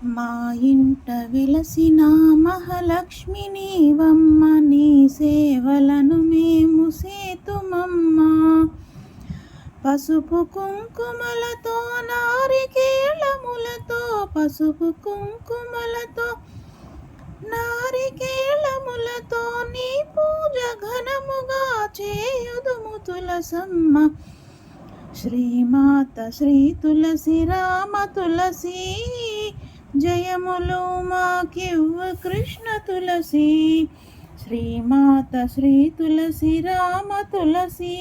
మా ఇంట విలసిన మహాలక్ష్మి నీవమ్మ, నీ సేవలను మేము సేతుమమ్మ. పసుపు కుంకుమలతో నారికేళములతో, పసుపు కుంకుమలతో నారికేళములతో నీ పూజ ఘనముగా చేయుదుము తులసమ్మ. శ్రీమాత శ్రీ తులసి రామ తులసి, జయములు మాకివ్వు కృష్ణ తులసి. శ్రీమాత శ్రీ తులసి రామ తులసి,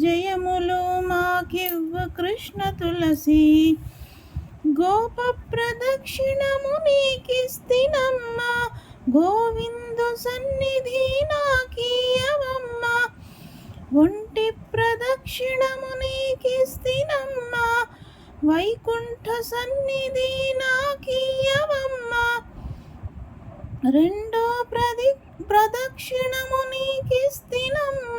జయములు మాకివ్వు కృష్ణ తులసి. గోప ప్రదక్షిణము నీకిస్తినమ్మ, గోవిందు సన్నిధి నాకీయవమ్మ. ఒంటి ప్రదక్షిణము నీకిస్తినమ్మ, వైకుంఠ సన్నిధి నాకీయవమ్మ. రెండో ప్రదక్షిణము నీకిస్తినమ్మ,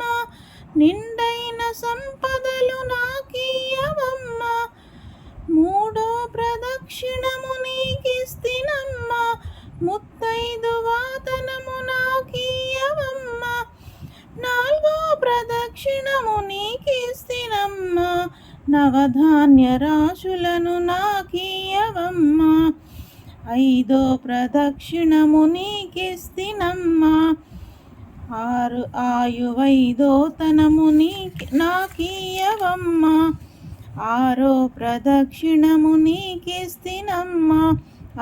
నిండైన సంపదలు నాకీయవమ్మ. మూడో ప్రదక్షిణము నీకిస్తినమ్మ, ముత్తైదు వాతనము నాకీయవమ్మ. నాలుగో ప్రదక్షిణము నీకిస్తినమ్మ, నవధాన్య రాశులను నాకీయవమ్మ. ఐదో ప్రదక్షిణము నీకిస్తినమ్మ, ఆరు ఆయువైదోతనము నాకీయవమ్మ. ఆరో ప్రదక్షిణము నీకిస్తినమ్మ,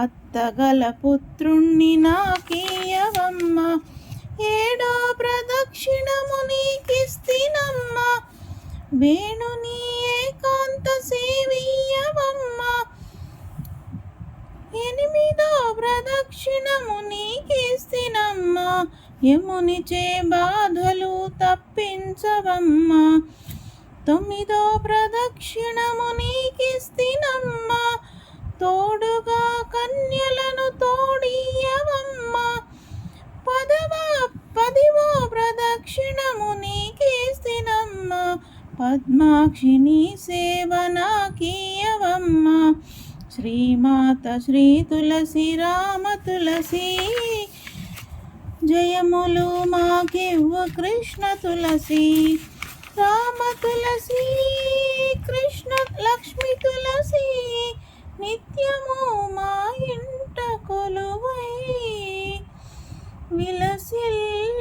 అత్తగల పుత్రుణ్ణి నాకీయవమ్మ. ఏడో ప్రదక్షిణము నీకిస్తినమ్మ, వేణుని ఏకాంత సేవియవమ్మ. ఎనిమిదో ప్రదక్షిణము నీకిస్తినమ్మ, యమునిచే బాధలు తప్పించవమ్మ. తొమ్మిదో ప్రదక్షిణము నీకిస్తినమ్మ, తోడుగా కన్యలను తోడియవమ్మ. పదివో ప్రదక్షిణము నీకిస్తినమ్మ, పద్మాక్షిని సేవ నాకీయవమ్మ. శ్రీమాత శ్రీ తులసి రామ తులసి, జయములు మాకివ్వు కృష్ణ తులసి. రామ తులసి, కృష్ణ లక్ష్మి తులసి, నిత్యము మా ఇంట కొలువై విలసిల్లవమ్మ.